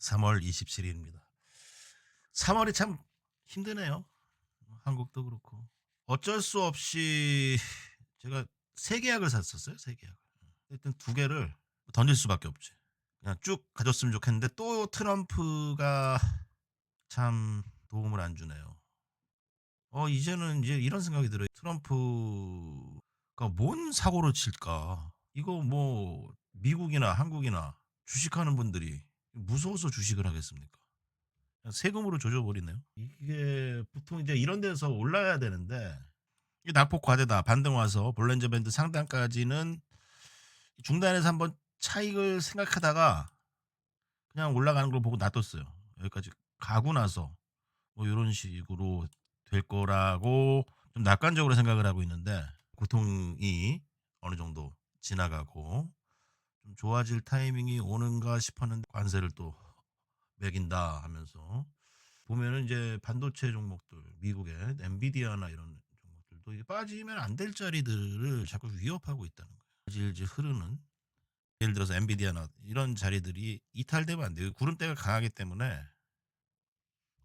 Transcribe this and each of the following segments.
3월 27일입니다. 3월이 참 힘드네요. 한국도 그렇고. 어쩔 수 없이 제가 새 계약을 샀었어요, 새 계약을. 일단 두 개를 던질 수밖에 없지. 그냥 쭉 가졌으면 좋겠는데 또 트럼프가 참 도움을 안 주네요. 이제는 이제 이런 생각이 들어요. '트럼프가 뭔 사고를 칠까?' 이거 뭐 미국이나 한국이나 주식하는 분들이 무서워서 주식을 하겠습니까? 그냥 세금으로 조져 버리네요. 이게 보통 이제 이런 데서 올라야 되는데 이게 낙폭 과대다. 반등 와서 볼린저 밴드 상단까지는 중단해서 한번 차익을 생각하다가 그냥 올라가는 걸 보고 놔뒀어요. 여기까지 가고 나서 뭐 요런 식으로 될 거라고 좀 낙관적으로 생각을 하고 있는데 고통이 어느 정도 지나가고 좀 좋아질 타이밍이 오는가 싶었는데 관세를 또 매긴다 하면서 보면은 이제 반도체 종목들 미국의 엔비디아나 이런 종목들도 이게 빠지면 안 될 자리들을 자꾸 위협하고 있다는 거예요. 질질 흐르는 예를 들어서 엔비디아나 이런 자리들이 이탈되면 안 돼요. 구름대가 강하기 때문에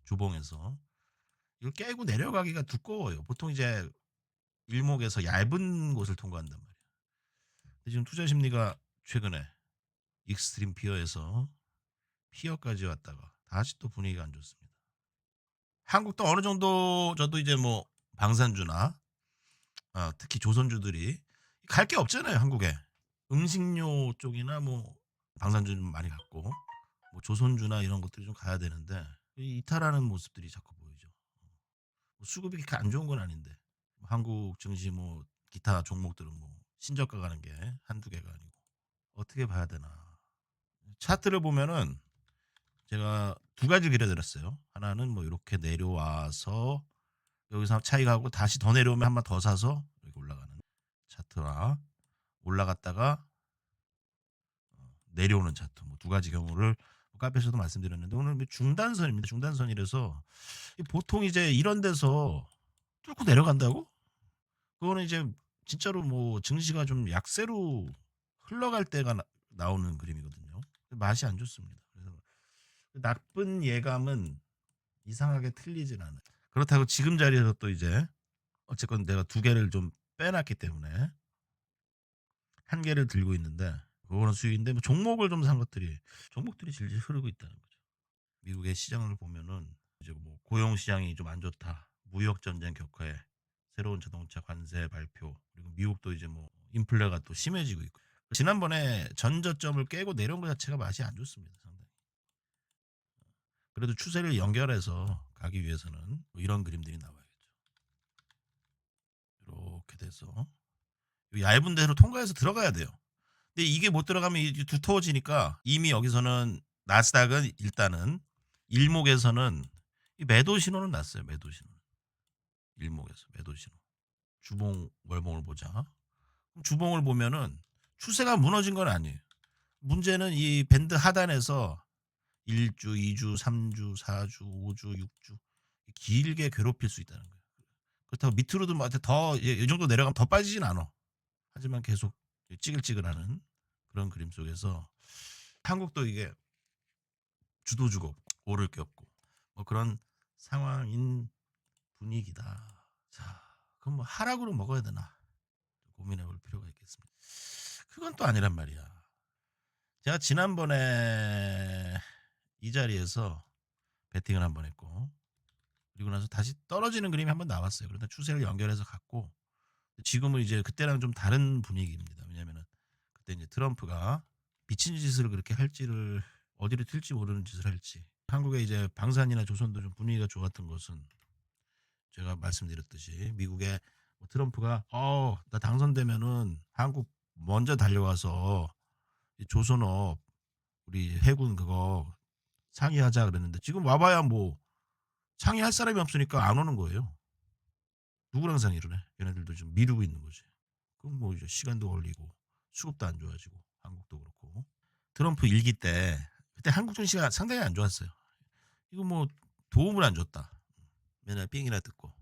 주봉에서 이걸 깨고 내려가기가 두꺼워요. 보통 이제 일목에서 얇은 곳을 통과한단 말이에요. 근데 지금 투자 심리가 최근에 익스트림 피어에서 피어까지 왔다가 다시 또 분위기가 안 좋습니다. 한국도 어느 정도 저도 이제 뭐 방산주나 특히 조선주들이 갈 게 없잖아요, 한국에. 음식료 쪽이나 뭐 방산주는 많이 갔고 뭐 조선주나 이런 것들이 좀 가야 되는데 이 이탈하는 모습들이 자꾸 보이죠. 뭐 수급이 그렇게 안 좋은 건 아닌데 뭐 한국 증시 뭐 기타 종목들은 뭐 신저가 가는 게 한두 개가 아니고 어떻게 봐야 되나. 차트를 보면은 제가 두 가지 그려 드렸어요. 하나는 뭐 이렇게 내려와서 여기서 차익하고 다시 더 내려오면 한 번 더 사서 이렇게 올라가는 차트와 올라갔다가 내려오는 차트 뭐 두 가지 경우를 카페에서도 말씀드렸는데 오늘 뭐 중단선입니다. 중단선이라서 보통 이제 이런 데서 뚫고 내려간다고? 그거는 이제 진짜로 뭐 증시가 좀 약세로 흘러갈 때가 나오는 그림이거든요. 맛이 안 좋습니다. 그래서 나쁜 예감은 이상하게 틀리진 않아요. 그렇다고 지금 자리에서 또 이제 어쨌건 내가 두 개를 좀 빼놨기 때문에 한 개를 들고 있는데 그거는 수익인데 뭐 종목을 좀 산 것들이 종목들이 질질 흐르고 있다는 거죠. 미국의 시장을 보면은 이제 뭐 고용 시장이 좀 안 좋다. 무역 전쟁 격화에 새로운 자동차 관세 발표 그리고 미국도 이제 뭐 인플레가 또 심해지고 있고 지난번에 전저점을 깨고 내려온 것 자체가 맛이 안 좋습니다. 상당히. 그래도 추세를 연결해서 가기 위해서는 뭐 이런 그림들이 나와야겠죠. 이렇게 돼서 얇은 데로 통과해서 들어가야 돼요. 근데 이게 못 들어가면 이게 두터워지니까 이미 여기서는 나스닥은 일단은 일목에서는 이 매도 신호는 났어요. 매도 신호. 일목에서 매도 신호. 주봉 월봉을 보자. 그럼 주봉을 보면은 추세가 무너진 건 아니에요. 문제는 이 밴드 하단에서 1주, 2주, 3주, 4주, 5주, 6주 길게 괴롭힐 수 있다는 거예요. 그렇다고 밑으로도 뭐더이 정도 내려가면 더 빠지진 않아. 하지만 계속 찌글찌글하는 그런 그림 속에서 한국도 이게 주도주가 없고 오를 게 없고 뭐 그런 상황인 분위기다. 자, 그럼 뭐 하락으로 먹어야 되나 고민해 볼 필요가 있겠습니다. 그건 또 아니란 말이야. 제가 지난번에 이 자리에서 베팅을 한번 했고 그리고 나서 다시 떨어지는 그림이 한번 나왔어요. 그런데 추세를 연결해서 갔고 지금은 이제 그때랑 좀 다른 분위기입니다. 왜냐면은 그때 이제 트럼프가 미친 짓을 그렇게 할지를 어디를 튈지 모르는 짓을 할지 한국의 이제 방산이나 조선도 좀 분위기가 좋았던 것은 제가 말씀드렸듯이 미국의 뭐 트럼프가 나 당선되면은 한국 먼저 달려가서 이 조선업 우리 해군 그거 상의하자 그랬는데 지금 와봐야 뭐 상의할 사람이 없으니까 안 오는 거예요. 누구랑 상의를 해? 얘네들도 좀 미루고 있는 거지. 그럼 뭐 이제 시간도 걸리고 수급도 안 좋아지고 한국도 그렇고 트럼프 일기 때 그때 한국 증시가 상당히 안 좋았어요. 이거 뭐 도움을 안 줬다. 맨날 삥이나 뜯고.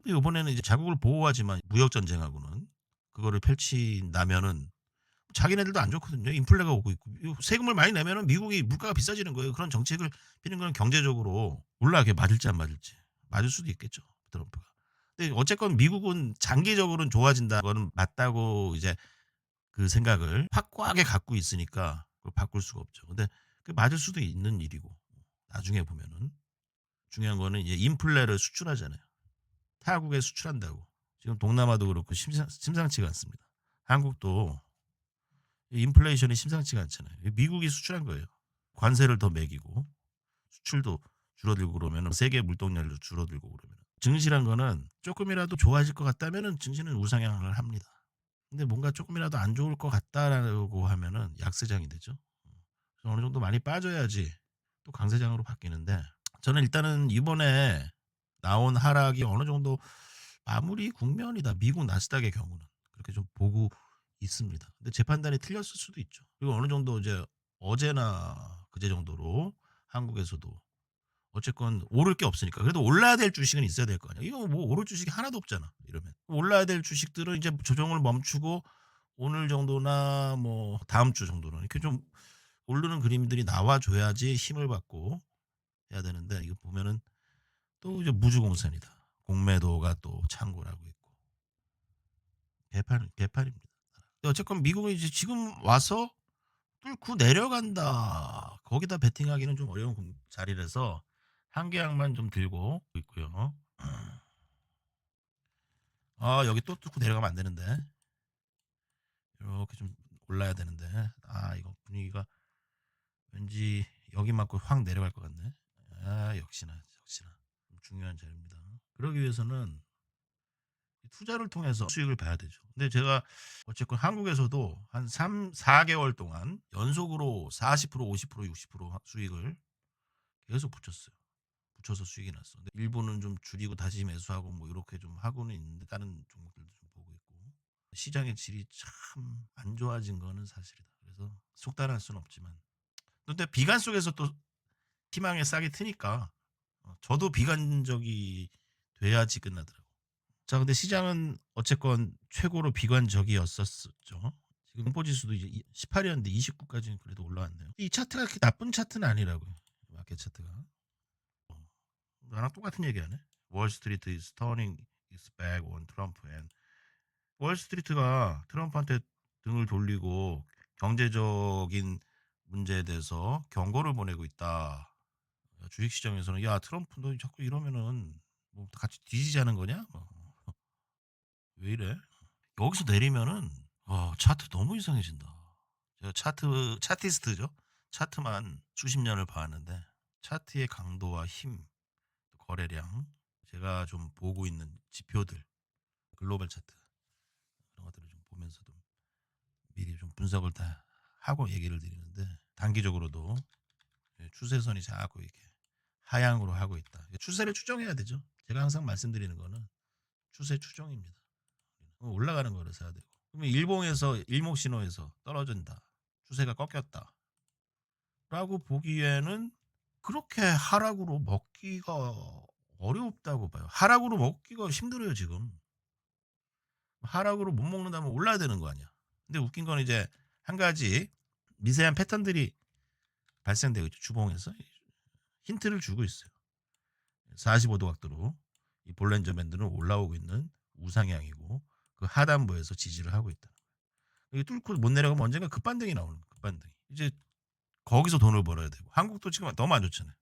이번에는 이제 자국을 보호하지만 무역 전쟁하고는 그거를 펼친다면은 자기네들도 안 좋거든요. 인플레가 오고 있고. 이 세금을 많이 내면은 미국이 물가가 비싸지는 거예요. 그런 정책을 피는 건 경제적으로 몰라 그게 맞을지 안 맞을지. 맞을 수도 있겠죠, 트럼프가. 근데 어쨌건 미국은 장기적으로는 좋아진다. 그거는 맞다고 이제 그 생각을 확고하게 갖고 있으니까 그걸 바꿀 수가 없죠. 근데 그 맞을 수도 있는 일이고 나중에 보면은 중요한 거는 이제 인플레를 수출하잖아요. 타국에 수출한다고. 지금 동남아도 그렇고 심상치가 않습니다. 한국도 이 인플레이션이 심상치가 않잖아요. 미국이 수출한 거예요. 관세를 더 매기고 수출도 줄어들고 그러면 세계 물동량도 줄어들고 그러면 증시란 거는 쪼끔이라도 좋아질 것 같다면은 증시는 우상향을 합니다. 근데 뭔가 쪼끔이라도 안 좋을 것 같다라고 하면은 약세장이 되죠. 그래서 어느 정도 많이 빠져야지 또 강세장으로 바뀌는데 저는 일단은 이번에 나온 하락이 어느 정도 마무리 국면이다. 미국 나스닥의 경우는. 그렇게 좀 보고 있습니다. 근데 제 판단이 틀렸을 수도 있죠. 그리고 어느 정도 이제 어제나 그제 정도로 한국에서도 어쨌건 오를 게 없으니까. 그래도 올라야 될 주식은 있어야 될 거 아니야. 이거 뭐 오를 주식이 하나도 없잖아, 이러면. 올라야 될 주식들은 이제 조정을 멈추고 오늘 정도나 뭐 다음 주 정도는 이렇게 좀 오르는 그림들이 나와 줘야지 힘을 받고 해야 되는데 이거 보면은 또 이제 무주공산이다. 공매도가 또 창궐하고 있고 개판입니다. 어쨌건 미국은 이제 지금 와서 뚫고 내려간다. 거기다 베팅하기는 좀 어려운 자리라서 한 계약만 좀 들고 있고요. 아 여기 또 뚫고 내려가면 안 되는데 이렇게 좀 올라야 되는데 아 이거 분위기가 왠지 여기 맞고 확 내려갈 것 같네. 아 역시나 좀 중요한 자리입니다. 그러기 위해서는 투자를 통해서 수익을 봐야 되죠. 근데 제가 어쨌건 한국에서도 한 3-4개월 동안 연속으로 40% 50% 60% 수익을 계속 붙여서 수익이 났어. 근데 일부는 좀 줄이고 다시 매수하고 뭐 이렇게 좀 하고는 있는데 다른 종목들도 좀 보고 있고 시장의 질이 참 안 좋아진 거는 사실이다. 그래서 속단할 수는 없지만 근데 비관 속에서 또 희망의 싹이 트니까 저도 비관적이 돼야지 끝나더라고. 자, 근데 시장은 어쨌건 최고로 비관적이었었죠. 지금 공포지수도 이제 18이었는데 29까지는 그래도 올라왔네요. 이 차트가 그렇게 나쁜 차트는 아니라고요. 마켓 차트가. 나랑 똑같은 얘기하네. 월스트리트 is turning its back on Trump and 월스트리트가 트럼프한테 등을 돌리고 경제적인 문제에 대해서 경고를 보내고 있다. 주식시장에서는 야 트럼프 너 자꾸 이러면은 뭐 같이 뒤지자는 거냐? 왜 이래? 여기서 내리면은 차트 너무 이상해진다. 제가 차티스트죠. 차트만 수십 년을 봐왔는데 차트의 강도와 힘, 거래량, 제가 좀 보고 있는 지표들, 글로벌 차트 이런 것들을 좀 보면서 좀 미리 좀 분석을 다 하고 얘기를 드리는데 단기적으로도 추세선이 자꾸 이렇게 하향으로 하고 있다. 추세를 추정해야 되죠. 제가 항상 말씀드리는 거는 추세 추정입니다. 올라가는 거를 사야 되고. 그러면 일봉에서 일목신호에서 떨어진다. 추세가 꺾였다. 라고 보기에는 그렇게 하락으로 먹기가 어렵다고 봐요. 하락으로 먹기가 힘들어요, 지금. 하락으로 못 먹는다면 올라야 되는 거 아니야. 근데 웃긴 건 이제 한 가지 미세한 패턴들이 발생되고 있죠, 주봉에서. 힌트를 주고 있어요. 45도 각도로 이 볼렌저 밴드는 올라오고 있는 우상향이고 그 하단부에서 지지를 하고 있다. 이게 뚫고 못 내려가면 언젠가 급반등이 나오는 거야. 급반등이. 이제 거기서 돈을 벌어야 되고 한국도 지금 너무 안 좋잖아요.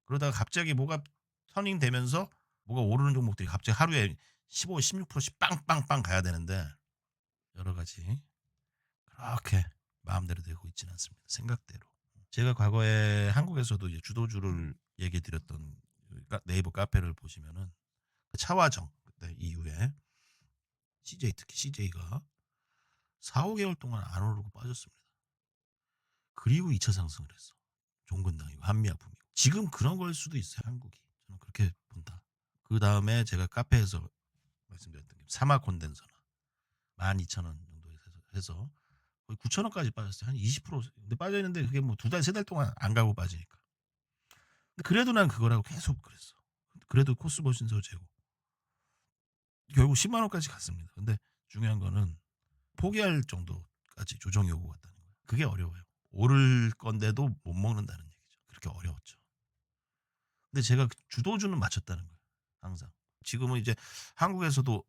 그러다가 갑자기 뭐가 터닝 되면서 뭐가 오르는 종목들이 갑자기 하루에 15, 16%씩 빵빵빵 가야 되는데 여러 가지 그렇게 마음대로 되고 있지는 않습니다. 생각대로. 제가 과거에 한국에서도 이제 주도주를 얘기 드렸던 네이버 카페를 보시면은 그 차화정 그때 이후에 CJ 특히 CJ가 4-5개월 동안 안 오르고 빠졌습니다. 그리고 2차 상승을 했어. 종근당이고 한미약품이고. 지금 그런 걸 수도 있어요. 한국이. 저는 그렇게 본다. 그다음에 제가 카페에서 말씀드렸던 게 사마 콘덴서나 12,000원 정도 해서 거의 9,000원까지 빠졌어요. 한 20% 근데 빠져 있는데 그게 뭐 2달 3달 동안 안 가고 빠지니까. 근데 그래도 난 그거라고 계속 그랬어. 그래도 코스모 신소 재고. 결국 10만 원까지 갔습니다. 근데 중요한 거는 포기할 정도 정도까지 조정이 오고 갔다는 거예요. 그게 어려워요. 오를 건데도 못 먹는다는 얘기죠. 그렇게 어려웠죠. 근데 제가 그 주도주는 맞췄다는 거예요, 항상. 지금은 이제 한국에서도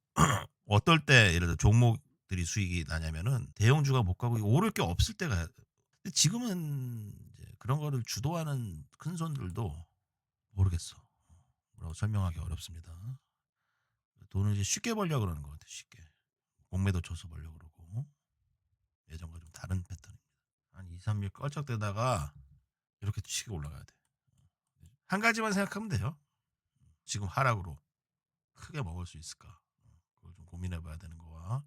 어떨 때 예를 들어 종목들이 수익이 나냐면은 대형주가 못 가고 오를 게 없을 때가. 근데 지금은 이제 그런 거를 주도하는 큰손들도 모르겠어. 뭐라고 설명하기 어렵습니다. 돈을 이제 쉽게 벌려고 그러는 것 같아요, 쉽게. 공매도 쳐서 벌려고 그러고. 예전과 좀 다른 패턴입니다. 한 2-3일 껄쩍대다가 이렇게 치고 올라가야 돼. 한 가지만 생각하면 돼요. 지금 하락으로 크게 먹을 수 있을까? 그걸 좀 고민해 봐야 되는 거와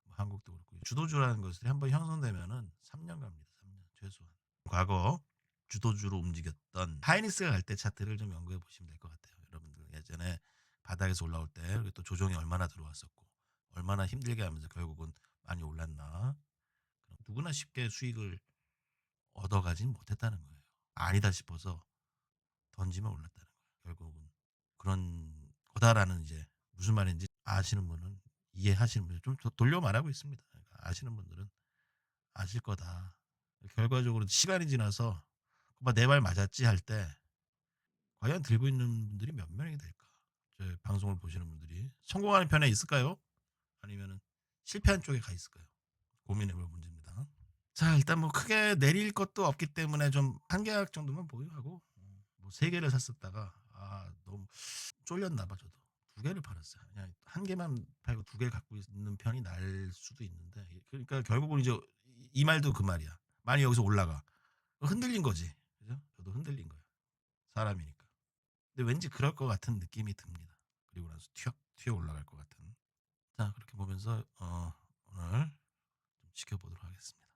뭐 한국도 그렇고 주도주라는 것이 한번 형성되면은 3년 갑니다. 3년 최소한. 과거 주도주로 움직였던 하이닉스가 갈 때 차트를 좀 연구해 보시면 될 것 같아요. 여러분들 예전에 바닥에서 올라올 때 그리고 또 조정이 얼마나 들어왔었고 얼마나 힘들게 하면서 결국은 많이 올랐나. 누구나 쉽게 수익을 얻어가진 못했다는 거예요. 아니다 싶어서 던지면 올랐다는 거예요. 결국은 그런 거다라는 이제 무슨 말인지 아시는 분은 이해하시는 분이 좀 돌려 말하고 있습니다. 그러니까 아시는 분들은 아실 거다. 결과적으로 시간이 지나서 내 말 맞았지 할 때 과연 들고 있는 분들이 몇 명이 될까? 저 방송을 보시는 분들이 성공하는 편에 있을까요? 아니면은 실패한 쪽에 가 있을까요? 고민해 볼 문제입니다. 자, 일단 뭐 크게 내릴 것도 없기 때문에 좀 한 계약 정도만 보유하고 뭐 3 개를 샀었다가 너무 쫄렸나 봐 저도. 2 개를 팔았어요. 그냥 한 개만 팔고 2 개를 갖고 있는 편이 나을 수도 있는데 그러니까 결국은 이제 이 말도 그 말이야. 만약 여기서 올라가. 흔들린 거지. 그죠? 저도 흔들린 거야. 사람이니까. 근데 왠지 그럴 것 같은 느낌이 듭니다. 그리고 나서 튀어 올라갈 것 같은. 자, 그렇게 보면서 오늘 좀 지켜보도록 하겠습니다.